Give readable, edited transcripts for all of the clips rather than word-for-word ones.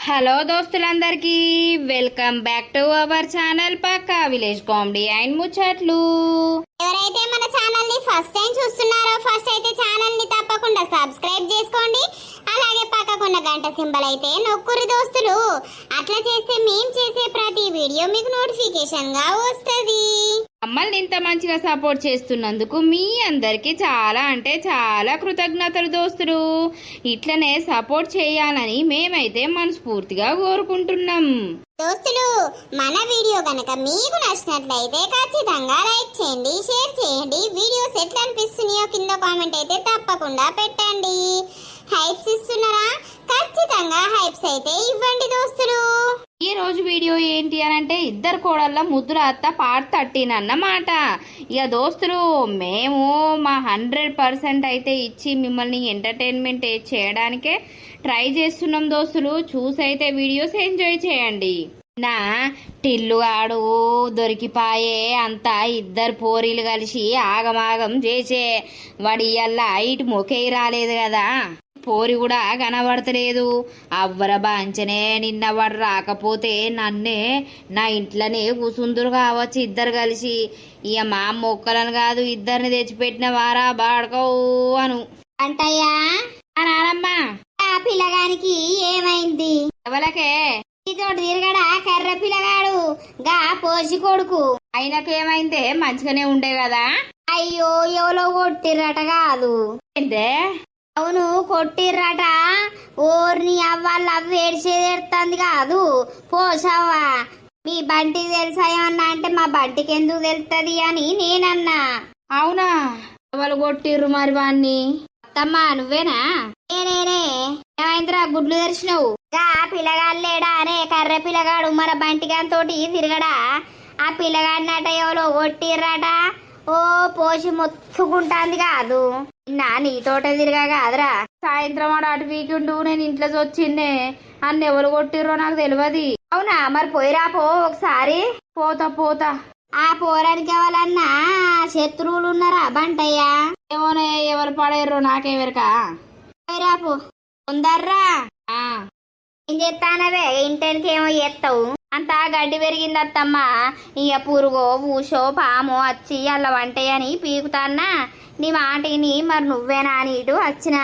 Hello దోస్తులందరికీ welcome back to our channel Pakka village comedy and Muchatlu. ఎవరైతే మన ఛానల్ ని ఫస్ట్ టైం చూస్తున్నారో ఫస్ట్ అయితే ఛానల్ ని తప్పకుండా సబ్స్క్రైబ్ చేసుకోండి. అలాగే పక్కకున్న గంట సింబల్ అయితే నొక్కురు దోస్తులు. అట్లా చేస్తే మేము చేసే ప్రతి వీడియో మీకు నోటిఫికేషన్ గా వస్తది. మమ్మల్ని ఇంత మంచిగా సపోర్ట్ చేస్తున్నందుకు మీ అందరికి చాలా అంటే చాలా కృతజ్ఞతలు దోస్తులు. ఇట్లనే సపోర్ట్ చేయాలని మేమైతే మనస్ఫూర్తిగా కోరుకుంటున్నాం. దోస్తులు, మన వీడియో గనక మీకు నచ్చినట్లయితే ఖచ్చితంగా లైక్ చేయండి, షేర్ చేయండి. వీడియోస్ ఎట్లా అనిపిస్తున్నాయో కింద కామెంట్ అయితే తప్పకుండా పెట్టండి. హైప్స్ ఇస్తున్నారా? ఖచ్చితంగా హైప్స్ అయితే ఇవ్వండి దోస్తులు. ఈ రోజు వీడియో ఏంటి అని అంటే ఇద్దరు కోడళ్ళ ముద్దుల అత్త పార్ట్ 13 అన్నమాట. ఇక దోస్తులు మేము మా 100% అయితే ఇచ్చి మిమ్మల్ని ఎంటర్టైన్మెంట్ చేయడానికే ట్రై చేస్తున్నాం దోస్తులు. చూసైతే వీడియోస్ ఎంజాయ్ చేయండి. నా టిల్లుగాడు దొరికిపాయే అంతా ఇద్దరు పోరీలు కలిసి ఆగమాగం చేసే వాడి ఇయ్యల్లా ఇటు మొకే రాలేదు కదా, పోరి కూడా కనబడతలేదు. అవ్వర బాంచనే నిన్న వాడు రాకపోతే నన్నే నా ఇంట్లోనే కూసుందురు కావచ్చు ఇద్దరు కలిసి. ఇక మా మొక్కలను కాదు ఇద్దరిని తెచ్చిపెట్టిన వారా బాడకవు అను అంటయ్యా నానమ్మ. ఆ పిల్లగానికి ఏమైంది? ఎవలకే తోటి తిరగడా కర్ర పిల్లగాడు గా పోసి కొడుకు. ఆయనకేమైందే మంచిగానే ఉండే కదా. అయ్యో ఎవలో కొట్టిర్రట కాదు. ఏంటే? అవును కొట్టిర్రట. ఓర్ని అవ్వాళ్ళు అవ్వ ఏడ్చేదేడుతుంది కాదు. పోసవ్వా మీ బంటికి తెలుసా ఏమన్నా అంటే మా బంటికి ఎందుకు తెలుస్తుంది అని నేనన్నా. అవునా? వాళ్ళు కొట్టిర్రు మరి వాణ్ణి. అత్తమ్మా నువ్వేనా? నేనేనే. ఏమైందిరా గుడ్లు తెరిచినావు? గా పిల్లగాడు లేడా అనే కర్ర పిల్లగాడు మన బంటిగాంతోటి తిరగడా. ఆ పిల్లగాడినట ఎవరో కొట్టిర్రట. ఓ పోసి మొత్తుకుంటాంది కాదు. నా నీతోటే తిరగా కాదురా. సాయంత్రం ఆడ అటు వీకుండు నేను ఇంట్లో వచ్చిండే అన్న ఎవరు కొట్టిర్రో నాకు తెలియదు. అవునా? మరి పోయిరా పో ఒకసారి. పోతా పోతా. ఆ పోరానికి ఎవరన్నా శత్రువులు ఉన్నారా బంటయ్యా? ఏమోనే ఎవరు పడేర్రో నాకెవరికా. పోయిరా పో ఉందర్రా. ఏం చేస్తానవే ఇంటికి ఏమో చేస్తావు? అంతా గడ్డి పెరిగింది అత్తమ్మ. ఇక పురుగో ఊసో పామో వచ్చి అల్ల వంటయని పీకుతాన్నా. నీ మాటిని మరి నువ్వేనా అని ఇటు వచ్చిన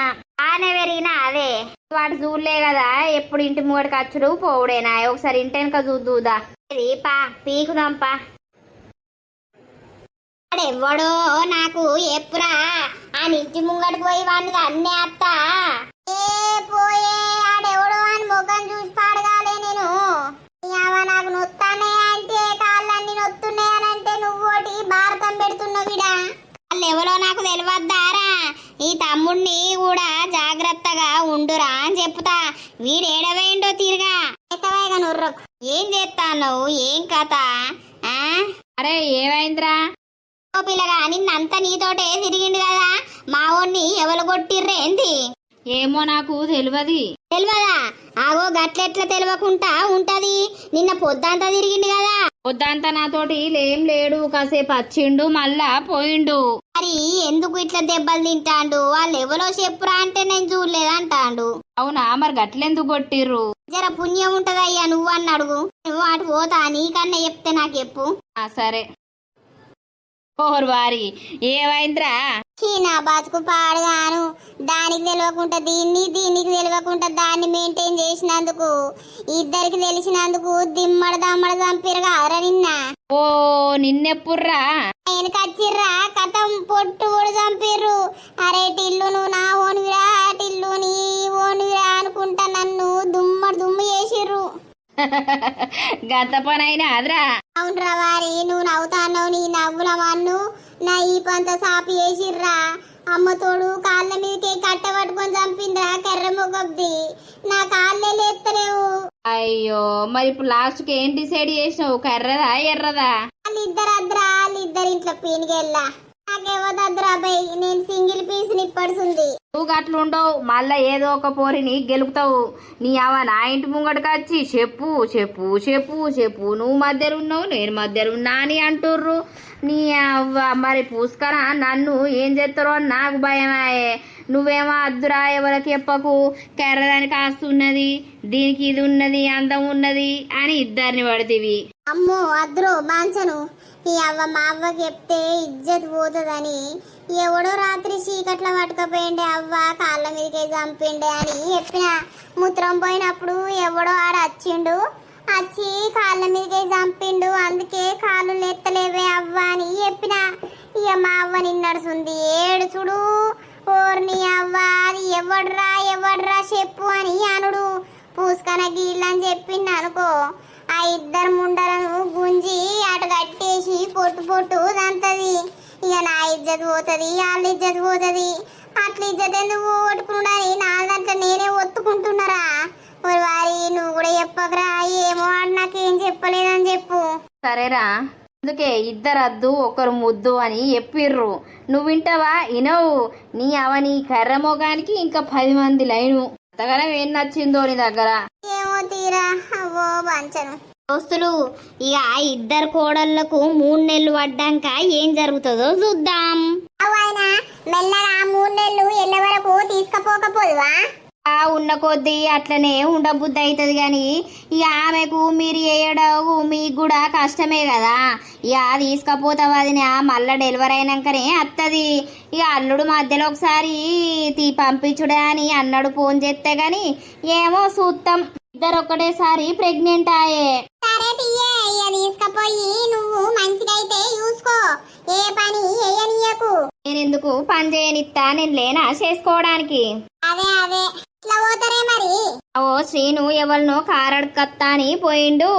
ఆనే పెరిగినా అదే వాటి చూడలే కదా. ఎప్పుడు ఇంటి మూడికి వచ్చుడు పోవుడేనా? ఒకసారి ఇంటి వెనక చూద్దుదా పా పీకుదాంపా. వాడెవ్వడో నాకు ఎప్పురా ఆ ఇంటి ముంగడికి పోయి వాడిని అన్నే అత్త పోయే ఆడెవడో అని మొగ్గం చూసి పాడగాలే నేను. నాకు నొత్తానే అంటే కాళ్ళన్నీ నొత్తున్నాయనంటే నువ్వోటి భారతం పెడుతున్నావిడా. వాళ్ళు ఎవరో నాకు తెలియద్దారా? ఈ తమ్ముడిని కూడా జాగ్రత్తగా ఉండురా అని చెప్తా. వీడేడవేండో తిరిగా ఎక్కవేగా నుర్రకు. ఏం చేస్తాను? ఏం కథ? అరే ఏమైందిరా? ఓ పిల్లగా నిన్నంతా నీతోటే తిరిగిండు కదా. మా ఓన్ని ఎవరు కొట్టిర్రేంది? ఏమో నాకు తెలియదు. తెలియదా? ఆగో గట్లెట్లా తెలియకుండా ఉంటది. నిన్న పొద్దంతా తిరిగిండు కదా. పొద్దంతా నాతోటి ఏం లేడు, కాసేపు వచ్చిండు మళ్ళా పోయిండు. మరి ఎందుకు ఇట్లా దెబ్బలు తింటాండు? వాళ్ళు ఎవరో చెప్పురా అంటే నేను చూడలేదంటాండు. అవునా? మరి గట్లెందుకు కొట్టిర్రు? జర పుణ్యం ఉంటదయ్యా నువ్వు అని అడుగు. నువ్వు అటు పోతా నీకన్నా చెప్తే నాకు చెప్పు. సరే. ఓర్ వారి ఏమైందిరా? నా బతుకు పాడుగాను. దానికి తెలియకుండా దీన్ని, దీనికి తెలియకుండా దాన్ని మెయింటైన్ చేసినందుకు, ఇద్దరికి తెలిసినందుకు దిమ్మడ దమ్మడ చంపిరు కాదురా నిన్న. ఓ నిన్నెప్పుర్రా? వెనకచ్చిర్రా కథం పొట్టు కూడా చంపిర్రు. అరే టిల్లు నువ్వు నా ఓనివిరా, టిల్లు నీ ఓనివిరా అనుకుంటా నన్ను దుమ్మడు దుమ్ము చేసిర్రు. గత పని అయినా అదరా. అవునరా వారి నువ్వు నవ్వుతాన్నావు. నీ నవ్వుల మన్ను నా ఈ పంత సాపి వేసిర్రా. అమ్మ తోడు కాళ్ళ మీదకి కట్ట పట్టుకొని చంపిందిరా కర్ర మొగబ్ది. నా కాళ్ళే లేస్తలేవు. అయ్యో మరి ఇప్పుడు లాస్ట్ కి ఏం డిసైడ్ చేసినావు? కర్రదా ఎర్రదా? వాళ్ళిద్దరు అద్రా వాళ్ళిద్దరు ఇంట్లో పీనికెళ్ళా. నాకేమొద్దురా బై, నేను సింగిల్ పీస్ నిప్పడుతుంది. నువ్వు గట్లుండవు, మళ్ళా ఏదో ఒక పోరిని గెలుపుతావు. నీ అవ నా ఇంటి ముంగటకు వచ్చి చెప్పు చెప్పు చెప్పు చెప్పు, నువ్వు మధ్యలో ఉన్నావు నేను మధ్యలో ఉన్నా అని అంటుర్రు. నీ అవ్వ మరి పూసుకరా నన్ను ఏం చేస్తారో అని నాకు భయమాయే. నువ్వేమో అద్దురా ఎవరికి చెప్పకు, కెర్రదానికి ఆస్తున్నది, దీనికి ఇది ఉన్నది, అందం ఉన్నది అని ఇద్దరిని పడితివి. అమ్మో అద్దురో బాంచను, ఈ అవ్వ మా అవ్వకి చెప్తే ఇజ్జత్ పోతుందని ఎవడో రాత్రి చీకట్ల పట్టుకపోయిండే అవ్వ కాళ్ళ మీదకే చంపిండే అని చెప్పిన. మూత్రం పోయినప్పుడు ఎవడో ఆడ వచ్చిండు, వచ్చి కాళ్ళ మీదకే చంపిండు, అందుకే కాళ్ళు లెత్తలేవే అవ్వ అని చెప్పిన. ఇక మా అవ్వ నిన్నడుస్తుంది ఏడుచుడు. ఓర్ని అవ్వ అది ఎవడ్రా చెప్పు అని అనుడు. పూసుకన గీళ్ళని చెప్పింది అనుకో, ఆ ఇద్దరు ముండలను గుంజి అటు కట్టేసి పొట్టు దంతది. ఇక నా ఇజ్జత్ పోతుంది, వాళ్ళ ఇజ్జత్ పోతుంది. అట్లా ఇజ్జత్ ఎందుకు పోగొట్టుకున్నాడని నా దాంట్లో నేనే ఒత్తుకుంటున్నారా? వారి నువ్వు కూడా చెప్పకరా, ఏమో అని నాకేం చెప్పలేదని చెప్పు. సరేరా, అందుకే ఇద్దరద్దు ఒకరు ముద్దు అని చెప్పిర్రు. నువ్వు వింటావా? ఇనవు. నీ అవని కర్ర మొగానికి ఇంకా 10 మంది లైను. అంతగానే ఏం నచ్చిందో నీ దగ్గర? ఏమో తీరా అవ్వో బంచను. దోస్తులు, ఇక ఇద్దరు కోడళ్లకు 3 నెలలు పడ్డాక ఏం జరుగుతుందో చూద్దాం. అవునా, మెల్లగా 3 నెలలు ఎల్ల వరకు తీసుకపోకపోదువా? ఉన్న కొద్దీ అట్లనే ఉండబుద్ధి అవుతుంది. కానీ ఇక ఆమెకు మీరు వేయడవు మీకు కూడా కష్టమే కదా. ఇక తీసుకపోతావు అది మళ్ళీ డెలివరీ అయినాకనే వస్తుంది. ఇక అల్లుడు మధ్యలో ఒకసారి పంపించుడే అని అన్నాడు ఫోన్ చేస్తే. గాని ఏమో చూస్తాం. ఇద్దరు ఒకటేసారి ప్రెగ్నెంట్ ఆయే. సరే తీయే, ఇక తీసుకపోయి నువ్వు మంచిగా అయితే చూసుకో, ఏ పని వేయనీయకు. నేనెందుకు పని చేయనిస్తా, నేను లేనా చేసుకోవడానికి? అదే ఇట్లా పోతారే మరి. ఓ శ్రీను ఎవరినో కారు అడకత్తా అని పోయిండు,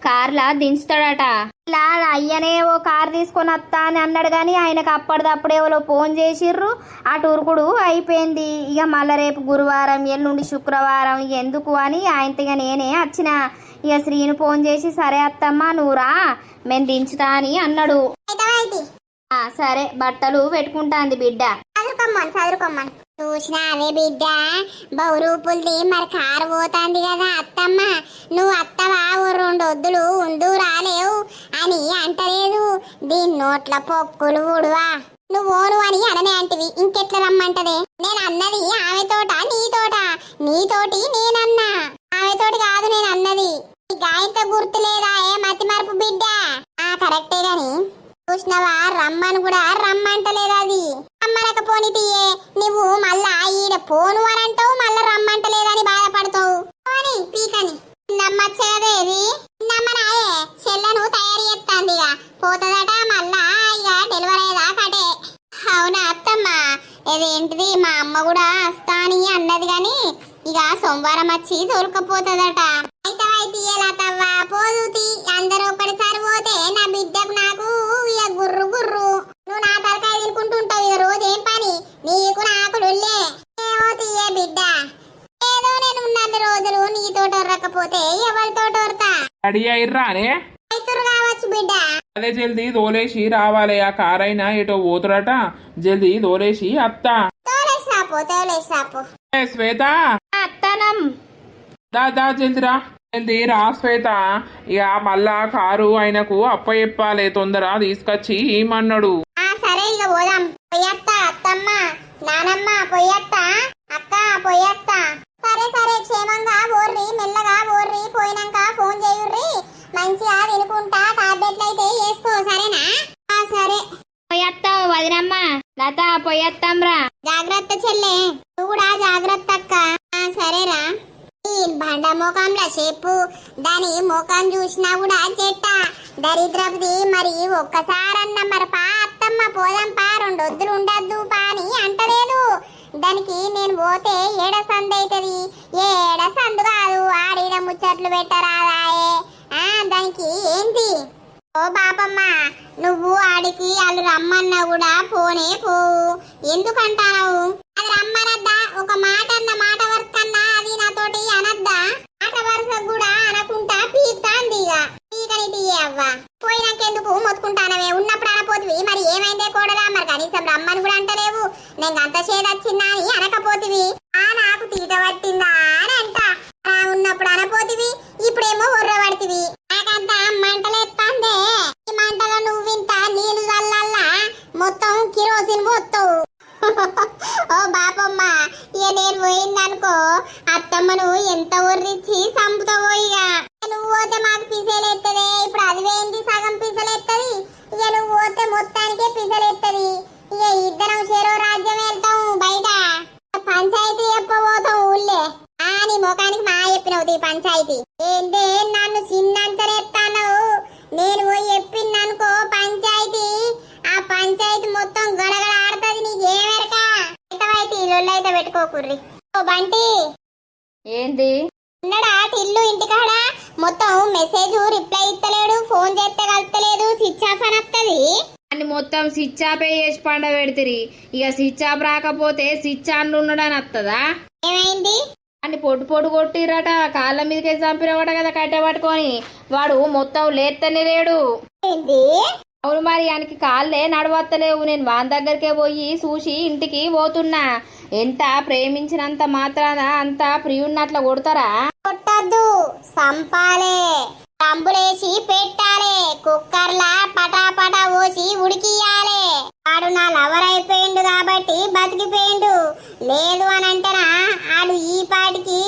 కార్లా దించుతాడట. ఇలా అయ్యనే ఓ కారు తీసుకొని వస్తా అని అన్నాడు. కానీ ఆయనకు అప్పటిదప్పుడు ఎవరో ఫోన్ చేసిర్రు, ఆ టూరుకుడు అయిపోయింది. ఇక మళ్ళీ రేపు గురువారం, ఎల్లుండి శుక్రవారం, ఎందుకు అని ఆయనతో ఇక నేనే వచ్చిన. ఇక శ్రీను ఫోన్ చేసి సరే అత్తమ్మా నువ్వురా మేము దించుతా అని అన్నాడు. సరే బట్టలు పెట్టుకుంటాంది బిడ్డ. చదువుకోమ్మని చూసినా అవే బిడ్డ బహురూపుల్ది మరి కారు పోతాంది కదా. అత్తమ్మ నువ్వు అత్తవా ఓ 2 వద్దులు ఉండు రాలేవు అని అంటలేదు. దీని నోట్ల పొక్కులు ఊడువా. నువ్వు అని అననే అంటివి, ఇంకెట్లా రమ్మంటదే? నేను అన్నది ఆమె తోట నీతోటి నేనన్నా, ఆమె తోటి కాదు నేను అన్నది. గాయంతో గుర్తు లేదా? ఏ మతి మరపు బిడ్డ. కరెక్టే గాని చూసినవా రమ్మని కూడా రమ్మంటలేదు. అది రమ్మనకపోని తీయే, నువ్వు మళ్ళా ఈడ పోను అని అంటావు, మళ్ళా రమ్మంటలేదని బాధపడతావు. పోని పీకని నమ్మచ్చేదేది నమ్మనాయే. చెల్లను తయారు చేస్తాంది, ఇక పోతుందట మళ్ళా ఇక డెలివరీ అయ్యేదాకటే. అవునా అత్తమ్మ? ఇదేంటిది మా అమ్మ కూడా వస్తా అని అన్నది గాని ఇక సోమవారం వచ్చి తోలుకపోతుందట. అయితే ఎలా తవ్వా పోదుతి, అందరూ ఒకటిసారి పోతే నా బిడ్డకు నాకు ఇక గుర్రు. నువ్వు నా తలకాయ తినుకుంటుంటావు ఇక రోజు. ఏం పని నీకు నాకు లొల్లే. ఏమో తీయే బిడ్డ, ఏదో నేను ఉన్నన్ని రోజులు నీతోటి వరకపోతే ఎవరితోటి వరతా? రెడీ అయ్యిర్రా అనే రైతురు కావచ్చు బిడ్డ. అదే జల్దీ దోలేసి రావాలి. ఆ కారైనా ఏటో పోతురట, జల్దీ దోలేసి అత్తా. తోలేసి రాపో. శ్వేత అత్తనం దా జల్దిరా, జల్దీ రా శ్వేత. ఇక మళ్ళా కారు ఆయనకు అప్ప చెప్పాలి, తొందర తీసుకొచ్చి ఏమన్నాడు. సరే ఇక పోదాం. పొయ్యత్తా అత్తమ్మ నానమ్మ, పొయ్యత్తా అక్క పొయ్యత్తా. సరే క్షేమంగా ఓర్రి, మెల్లగా ఓర్రి. పోయినాక ఫోన్ చేయుర్రి, మంచిగా తినుకుంటా టాబ్లెట్లు అయితే వేసుకో సరేనా? సరే పోయత్తావు వదినమ్మ. లత పోయత్తాంరా. జాగ్రత్త చెల్లె, నువ్వు కూడా జాగ్రత్త అక్క. సరేరా. ఈ బండ మోకంలా చెప్పు, దాని మోకం చూసినా కూడా చెట్ట దరిద్రపుది. మరి ఒక్కసారన్న మరి పా అత్తమ్మ పోదాం పా, 2 వద్దులు ఉండద్దు పా అని అంటలేదు. దానికి నేను పోతే ఏడ సందు అవుతుంది. ఏడ సందు కాదు, ఆడిడ ముచ్చట్లు పెట్టరాదాయే. దానికి ఏంటి? ఓ బాపమ్మ, నువ్వు ఆడికి వాళ్ళు రమ్మన్నా కూడా పోనే పోవు. ఎందుకంటావు? అది రమ్మనద్దా? ఒక మాట అన్న మాట వరుసకన్నా అది నాతోటి అనద్దా? మాట వరుస కూడా అనకుంటా పీకుతాంది. ఇక పీకని తీయే అవ్వ. పోయినాకెందుకు మొత్తుకుంటానవే? ఉన్నప్పుడు అనపోతువి, మరి ఏమైందే కూడదా? మరి కనీసం నేను అంత చేదొచ్చిందా అని అనకపోతివి. నాకు తీట పట్టిందా అని అంట. ఉన్నప్పుడు అనపోతివి, ఇప్పుడేమో ఉర్రబడితివి. నాకంత మంటలేస్తాందే. ఈ మంటలో నువ్వింత నీళ్లు చల్లల్లా మొత్తం కిరోసిన్ పోతావు. ఓ బాపమ్మ, ఇక నేను పోయిందనుకో అత్తమ్మను ఎంత ఉర్రిచ్చి చంపుతావో. ఇక నువ్వు పోతే మాకు పిసలేస్తుంది. ఇప్పుడు అది వేయింది సగం పిసలేస్తుంది. ఇక నువ్వు పోతే మొత్తానికే పిసలేస్తుంది. ఇక ఇద్దరం చెరో రాజ్యం వెళ్తాం. బయట పంచాయతీ చెప్పబోతాం ఊళ్ళే. నీ ముఖానికి మా చెప్పినవు ఈ పంచాయతీ ఏందే? నన్ను చిన్నంతనేస్తాను. నేను పోయి చెప్పిందనుకో పంచాయతీ, ఆ పంచాయతీ మొత్తం గడగడ ఆడుతుంది. నీకేమెరక అయితే ఇల్లు పెట్టుకోకుర్రి. ఓ బంటి, ఏంది ఉన్నాడా టిల్లు ఇంటికాడ? మొత్తం మెసేజ్ రిప్లై ఇస్తలేడు, ఫోన్ చేస్తే కలుస్తలేదు, స్విచ్ ఆఫ్ అని వస్తుంది. అని మొత్తం స్విచ్ ఆఫ్ చేసి పండ పెడితిరి. ఇక స్విచ్ ఆఫ్ రాకపోతే స్విచ్ ఆన్లు ఉండడానికి వస్తుందా? ఏమైంది? అని పొట్టు పొట్టు కొట్టిరట, కాళ్ళ మీదకే చంపినవాట కదా కట్టె పట్టుకొని. వాడు మొత్తం లేత్తనే లేడు. ఏంది? అవును మరి, ఆయనకి కాళ్ళే నడవత్తలేవు. నేను వాని దగ్గరికే పోయి చూసి ఇంటికి పోతున్నా. ఎంత ప్రేమించినంత మాత్రాన అంత ప్రియున్నట్ల కొడతారా? కొట్టద్దు, సంపాలే, తంబులేసి పెట్టాలే, కుక్కర్లా పటాపటా పోసి ఉడికియాలే. వాడు నా లవర్ అయిపోయిండు కాబట్టి బతికిపోయిండు. లేదు అని అంటేనా ఆడు ఈ పాటికి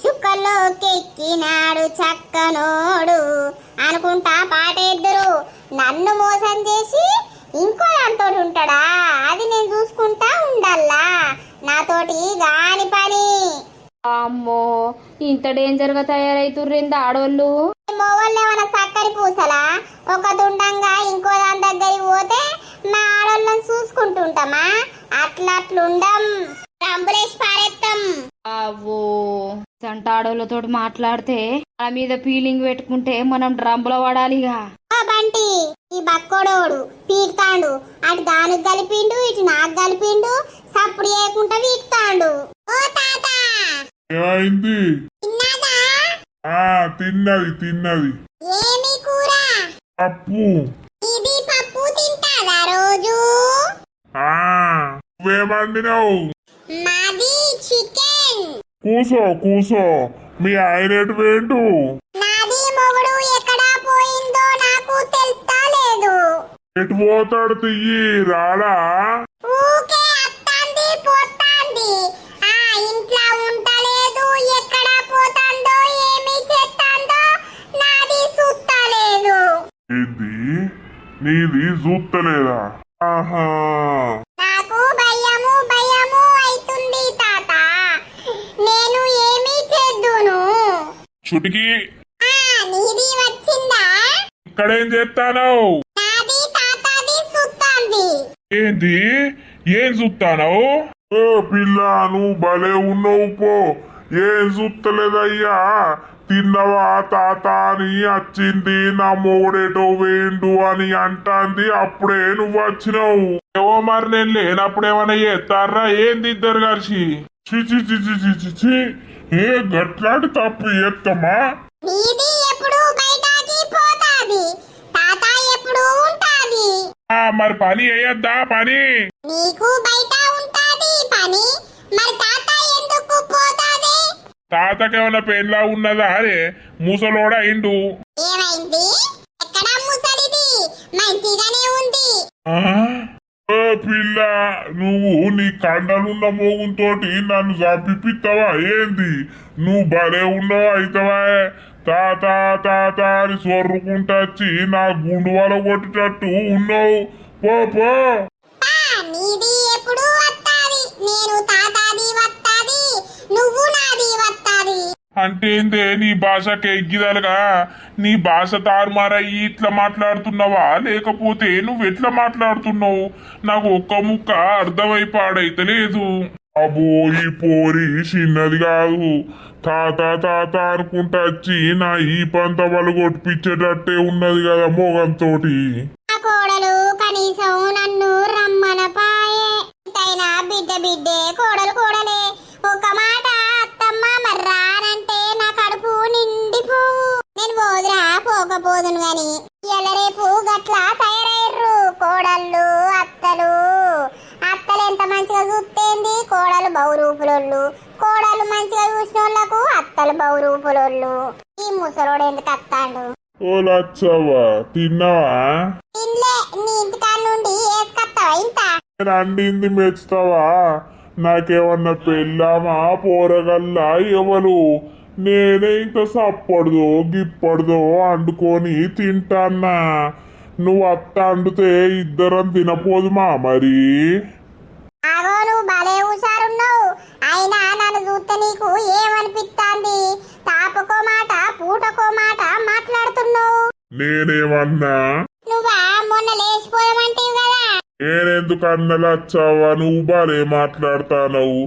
చుక్కల్లో కెక్కినాడు చక్కనోడు అనుకుంటా పాటేద్దరు. నన్ను మోసం చేసి ఇంకో దాంతో ఉంటాడా? అది నేను చూసుకుంటా ఉండాలా. నాతోటి గాని పని. అమ్మో, ఇంత డేంజర్ గా తయారైతుర్రింది ఆడోళ్ళు. మొగోళ్ళు ఏమన్నా చక్కని పూసలా? ఒక దుండంగా ఇంకో దాని దగ్గరికి పోతే మా ఆడోళ్ళని చూసుకుంటుంటామా? అట్లట్లుండం, రంబులేసి పారేస్తాం. అవ్వో, సంట ఆడోళ్ళతో మాట్లాడితే ఆ మీద ఫీలింగ్ పెట్టుకుంటే మనం డ్రమ్ములో పడాలిగా. బంటి, ఈ బక్కోడోడు పీకుతాండు. అటు దానికి కలిపిండు, ఇటు నాకు కలిపిండు. సప్పుడు చేయకుండా వీక్తాండు. ఓ తాత, ఏమైంది? తిన్నాదా? తిన్నది. ఏమి కూర? పప్పు. ఇది పప్పు తింటాదా రోజు? నువ్వేమండినావు? మాది చికెన్. కూసో. మీ ఆయన ఎటు వేండు? నాది మొగుడు ఎక్కడా పోయిందో నాకు తెలుస్తా లేదు. ఎటు పోతాడు? తియ్యి రాడా? ఊకే అత్తాంది పోతాంది. ఇంట్లో ఉంటలేదు. ఎక్కడ పోతాందో ఏమి చేస్తాందో నాది చూస్తలేదు. ఏంది? నీది చూస్తలేదా? ఆహా, నాకు భయము అవుతుంది తాత. నేను ఏమి చేద్దును? చుటికి నీది వచ్చిందా? ఇక్కడేం చేస్తాను? నాది తాతది చూస్తాంది. ఏంది? ఏం చూస్తాను? ఓ పిల్ల, నువ్వు భలే ఉన్నావు పో. ఏం చూస్తలేదయ్యా. తిన్నవా తాత అని వచ్చింది. నా మొగుడేటో వేండు అని అంటాంది. అప్పుడే నువ్వు వచ్చినావు. ఏవో మరి నేను లేనప్పుడు ఏమైనా చేస్తారా ఏంది ఇద్దరు కలిసి? చి ఏ గట్లాంటి తప్పు చేస్తామా? నీది ఎప్పుడు బయటకి పోతాది, తాత ఎప్పుడు ఉంటాది. మరి పని వేయద్దా? పని నీకు బయట ఉంటాది పని, మరి తాత ఎందుకు పోతాది? తాతకేమైనా పెళ్ళా ఉన్నదా? అరే ముసలోడా అయిండు. ఏమైంది? ఎక్కడ ముసలిది? మంచిగానే ఉంది. ఓ పిల్ల, నువ్వు నీ కండలున్న మోగుతోటి నన్ను చంపిస్తావా ఏంది? నువ్వు భలే ఉన్నావు అయితవా. తాత తాత అని సొర్రుకుంటచ్చి నా గుండు వల కొట్టేటట్టు ఉన్నావు. పో. నీది ఎప్పుడు వస్తాది, నేను తాతాది వస్తాది, నువ్వు నాది వస్తాది. అంటే ఏందే నీ భాషకి ఎగ్గిదలుగా? నీ భాష తారుమారయ్యి ఇట్లా మాట్లాడుతున్నావా? లేకపోతే నువ్వు ఎట్లా మాట్లాడుతున్నావు? నాకు ఒక్క ముక్క అర్థమైపాడైతే లేదు. అబ్బో, ఈ పోరి చిన్నది కాదు. తాత తాత అనుకుంటా వచ్చి నా ఈ పంత వాళ్ళు కొట్టిపించేటట్టే ఉన్నది కదా మోగంతోటి. నా కోడలు కనీసం నన్ను రమ్మన పాయే. ఎంతైనా బిడ్డే కోడలే. ఒక మాట అత్తమ్మ మర్రానంటే నా కడుపు నిండిపోవు. నేను పోదురా పోకపోదును గాని ఇయ్యాల రేపు గట్లా తయారయ్యర్రు కోడళ్ళు అత్తలు ఎంత మంచిగా ముసలోడు ఎందుకు వస్తాడు? ఓ లచ్చవ్వా తిన్నావా? తినలే, నీ ఇంటికాడ నుండి వేసుకొస్తావా ఇంత? అండింది మెచ్చుతావా? నాకేమన్నా పెళ్ళామా పోరగల్లా ఎవరు? నేనే ఇంకా సప్పడదో గిప్పడదో అండుకొని తింటాన్నా. నువ్వు అత్త అండితే ఇద్దరం తినపోదుమా మరి? ఆగో, నువ్వు భలే హుషారున్నావు. అయినా నన్ను చూస్తే నీకు ఏమనిపిస్తాంది? తాపకో మాట పూటకో మాట మాట్లాడుతున్నావు. నేనేమన్నా? నువ్వా మొన్న లేచిపోయామంటివి కదా? నేనెందుకన్నా లచ్చావా? నువ్వు భలే మాట్లాడతానవు.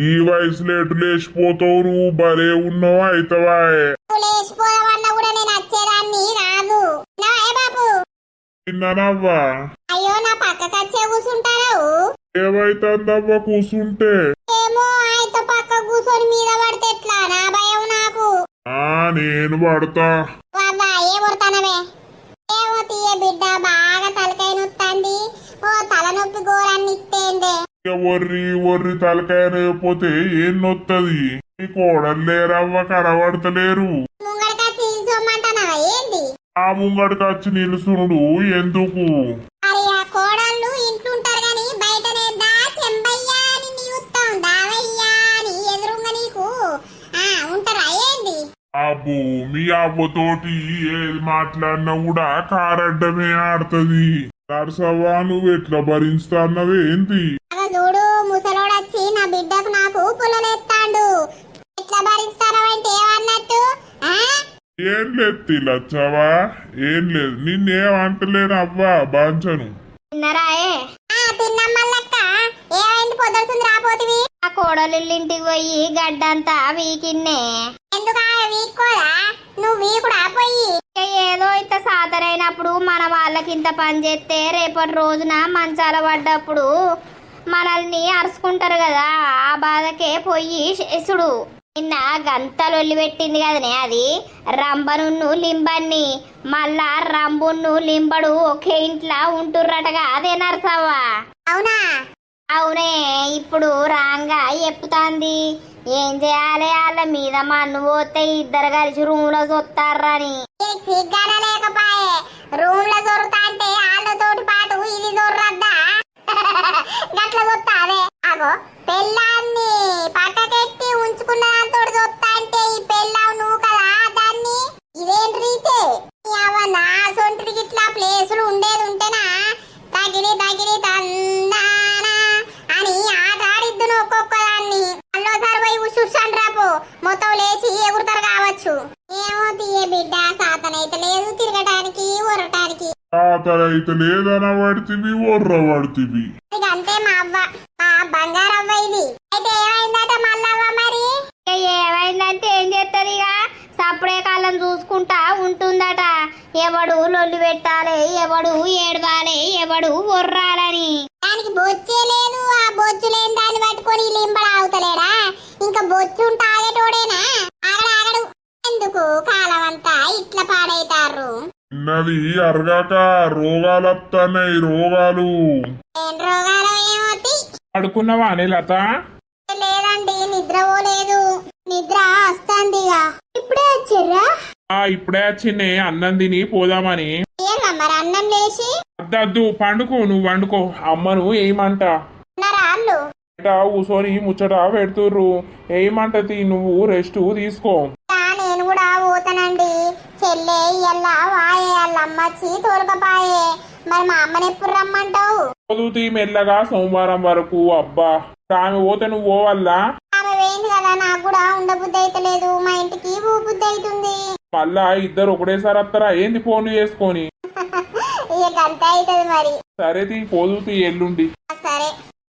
ఈ వయసులో ఎటు లేచిపోతావు? నువ్వు భలే ఉన్నావు అయితవా? నువ్వు లేచిపోదామన్నా కూడా నేను వచ్చేదాన్ని రాదు. ఏ బాబు, తిన్నానవ్వా? అయ్యో నా పక్కకు వచ్చే కూర్చుంటావు. ఏమైతుందవ్వా కూసుంటే? ఏమో, ఆయనతో పక్క కూర్చొని మీద పడితే ఎట్లా? నా భయం నాకు. నేను పడతా. బాబా ఏ కొడతానవే? ఏమో తీయ బిడ్డ, బాగా తలకాయ నొత్తంది. ఓ తలనొప్పి ఘోరాన్ని ఇస్తేందే. ఒర్రి ఒర్రి తలకాయ లేకపోతే ఏం నొత్తది? నీ కోడలు లేరవ్వ, కనబడతలేరు. ముంగడికొచ్చి నిల్చోమంటానవా ఏంది? ఆ ముంగడికొచ్చి నిలుసునుడు ఎందుకు? అరే ఆ కోడళ్ళు ఇంట్లుంటారు గాని బయటనేద్దా చెంబయ్యా అని నీ ఉత్తం దావయ్యా అని ఎదురుంగా నీకు ఉంటారా ఏంది? అబ్బో, మీ అబ్బతోటి ఏది మాట్లాడినా కూడా కారడ్డమే ఆడుతుంది. నరసవ్వా, నువ్వు ఎట్లా భరిస్తాన్నవే ఏంది? అగ చూడు, ముసలోడొచ్చి నా బిడ్డకు నాకు పుల్లలేస్తాడు. ఎట్లా భరిస్తానవంటే ఏమన్నట్టు? ఏం లేదు లచ్చవా, ఏం లేదు. నిన్నేమంటలేను అవ్వా, బాంచను. తిన్నరాయే? తిన్నాం మల్లక్క. ఏమైంది పొద్దుతుంది రాపోతివి? ఆ కోడలింటికి పోయి గడ్డంతా వీకిన్నే. ఎందుకు వీక్కోదా? నువ్వు వీకుడా పోయి? ఏదో ఇంత సాతరైనప్పుడు మన వాళ్ళకి ఇంత పని చేస్తే రేపటి రోజున మంచాల పడ్డప్పుడు మనల్ని అరుచుకుంటారు కదా, ఆ బాధకే పోయి చేసుడు. నిన్న గంతలొల్లి పెట్టింది కదనే అది రంబనున్ను లింబన్ని. మళ్ళా రంబున్ను లింబడు ఒకే ఇంట్లో ఉంటుర్రటగా, అదే నరసవ్వా? అవునా? అవునే, ఇప్పుడు రాంగా ఎప్పుతాంది. ఏం చేయాలి? వాళ్ళ మీద మన్ను పోతే ఇద్దరు కలిసి రూమ్ లో చూస్తారని. సిగ్గాన లేకపాయే రూమ్ లో దొరుకుతా అంటే వాళ్ళతోటి పాటు ఇది దొరద్దా? గట్ల చూస్తా అదే. అగో, పెళ్ళాన్ని పక్కకెట్టి ఉంచుకున్న దాంతో చూస్తా అంటే ఈ పెళ్ళావు నువ్వు కదా దాన్ని. ఇదేం రీతే? నా సొంటికి ఇట్లా ప్లేసులు ఉండేది ఉంటేనా తగిలి తగిలి తందానా అని ఆట ఆడిద్దును ఒక్కొక్క దాన్ని. అల్లోసారి పోయి ఉషుషాన్ రాపో, మొత్తం లేచి ఎగురుతారు కావచ్చు. ఏమో తీయ బిడ్డ, సాతనైతే లేదు తిరగటానికి ఊరటానికి. తాతలైతే లేదనబడితివి, ఒర్రబడితివి. ఇక అంతే మా అవ్వ, మా బంగారవ్వ ఇది. అయితే ఏమైందట మల్లవ్వ మరి? ఏమైందంటే ఏం చేస్తుంది? ఇక సప్పుడే కాలం చూసుకుంటా ఉంటుందట. ఎవడు లొల్లి పెట్టాలి, ఎవడు ఏడవాలి, ఎవడు ఒర్రాలని. దానికి బొచ్చే లేదు. ఆ బొచ్చు లేని దాన్ని పట్టుకొని లింబడ అవుతలేడా? ఇంకా బొచ్చు తాగేటోడేనా? ఆగడు ఎందుకు కాలం అంతా ఇట్లా పాడైతారు. చిన్నది అరగాక రోగాలు వస్తున్నాయి, రోగాలు. ఏం రోగాలు ఏమోతి? పడుకున్నావా అనే లత? లేదండి, నిద్ర పోలేదు. నిద్ర వస్తుంది. ఇప్పుడే వచ్చిర్రా? ఇప్పుడే వచ్చిండే అన్నం తిని పోదామని. ఏమా మరి అన్నం లేచి అద్దద్దు, పండుకో, నువ్వు వండుకో. అమ్మను ఏమంట ఉన్నారా వాళ్ళు? కూసోని ముచ్చట పెడుతుర్రు. ఏమంటది, నువ్వు రెస్ట్ తీసుకో. నేను కూడా పోతానండి. చెల్లె ఇయ్యల్లా వాయే వాళ్ళ అమ్మచ్చి తోలకపాయే. మరి మా అమ్మని ఎప్పుడు రమ్మంటావు? చదువుతీ మెల్లగా సోమవారం వరకు. అబ్బా, ఆమె పోతే నువ్వు పోవల్లా? ఆమె వేయింది కదా, నాకు కూడా ఉండబుద్ధి అయితే లేదు. మా ఇంటికి ఊబుద్ధి అవుతుంది. మళ్ళా ఇద్దరు ఒకటేసారి వస్తారా ఏంది ఫోన్లు చేసుకొని? ఇక గంట అవుతుంది మరి. సరే తీ, పోదుతీ ఎల్లుండి. సరే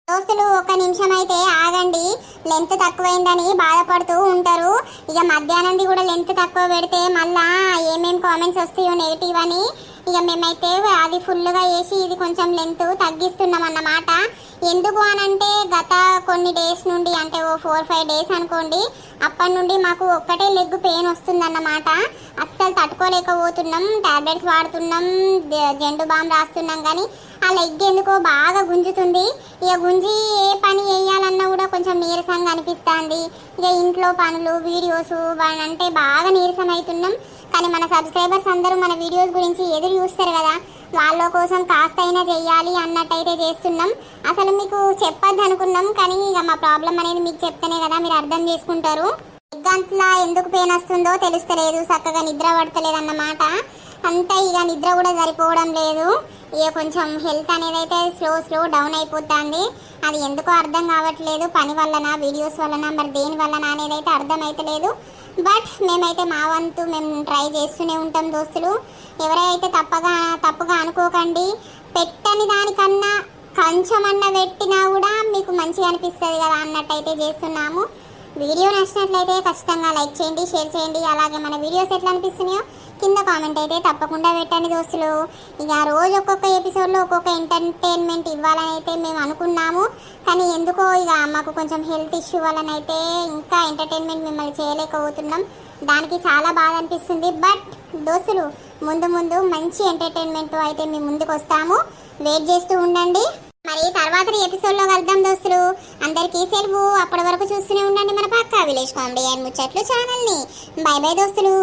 దోస్తులు, ఒక నిమిషం అయితే ఆగండి. లెంత్ తక్కువైందని బాధపడుతూ ఉంటారు. ఇక మధ్యాహ్నంది కూడా లెంత్ తక్కువ పెడితే మళ్ళా ఏమేం కామెంట్స్ వస్తాయో నెగిటివ్ అని ఇక మేమైతే అది ఫుల్గా వేసి ఇది కొంచెం లెంత్ తగ్గిస్తున్నాం అన్నమాట. ఎందుకు అనంటే గత కొన్ని డేస్ నుండి అంటే ఓ 4-5 డేస్ అనుకోండి, అప్పటి నుండి మాకు ఒక్కటే లెగ్ పెయిన్ వస్తుందన్నమాట. అస్సలు తట్టుకోలేకపోతున్నాం, టాబ్లెట్స్ వాడుతున్నాం, జెండు బామ్ రాస్తున్నాం, కానీ ఆ లెగ్ ఎందుకో బాగా గుంజుతుంది. ఇక గుంజి ఏ పని వేయాలన్నా కూడా కొంచెం నీరసంగా అనిపిస్తుంది. ఇక ఇంట్లో పనులు వీడియోస్ అంటే బాగా నీరసం అవుతున్నాం. కానీ మన సబ్స్క్రైబర్స్ అందరూ మన వీడియోస్ గురించి ఎదురు చూస్తారు కదా, వాళ్ళ కోసం కాస్త అయినా చెయ్యాలి అన్నట్టయితే చేస్తున్నాం. అసలు మీకు చెప్పొద్దు అనుకున్నాం, కానీ ఇక మా ప్రాబ్లం అనేది మీకు చెప్తేనే కదా మీరు అర్థం చేసుకుంటారు. గంటల ఎందుకు పెయిన్ వస్తుందో తెలుస్తలేదు, చక్కగా నిద్ర పడతలేదు అన్నమాట. అంతా ఇక నిద్ర కూడా సరిపోవడం లేదు. ఇక కొంచెం హెల్త్ అనేది అయితే స్లో డౌన్ అయిపోతుంది. అది ఎందుకో అర్థం కావట్లేదు, పని వలన వీడియోస్ వలన మరి దేని వలన అనేది అయితే అర్థం అయితలేదు. బట్ మేమైతే మా వంతు మేము ట్రై చేస్తూనే ఉంటాం దోస్తులు. ఎవరైతే తప్పుగా అనుకోకండి, పెట్టని దానికన్నా కొంచెమన్నా పెట్టినా కూడా మీకు మంచిగా అనిపిస్తుంది కదా అన్నట్టయితే చేస్తున్నాము. వీడియో నచ్చినట్లయితే ఖచ్చితంగా లైక్ చేయండి, షేర్ చేయండి. అలాగే మన వీడియోస్ ఎట్లా అనిపిస్తున్నాయో కింద కామెంట్ అయితే తప్పకుండా పెట్టండి దోస్తులు. ఇక రోజు ఒక్కొక్క ఎపిసోడ్లో ఒక్కొక్క ఎంటర్టైన్మెంట్ ఇవ్వాలని అయితే మేము అనుకున్నాము, కానీ ఎందుకో ఇక మాకు కొంచెం హెల్త్ ఇష్యూ వలన అయితే ఇంకా ఎంటర్టైన్మెంట్ మిమ్మల్ని చేయలేకపోతున్నాం. దానికి చాలా బాధ అనిపిస్తుంది. బట్ దోస్తులు ముందు మంచి ఎంటర్టైన్మెంట్ అయితే మేము ముందుకు వస్తాము, వెయిట్ చేస్తూ ఉండండి. మరి తర్వాత ఎపిసోడ్లో కలుద్దాం దోస్తులు. అందరికీ సెలవు. అప్పటి వరకు చూస్తూనే ఉండండి మన పక్కా విలేజ్ కామెడీ అండ్ ముచ్చట్లు ఛానల్ని. బై బై దోస్తులు.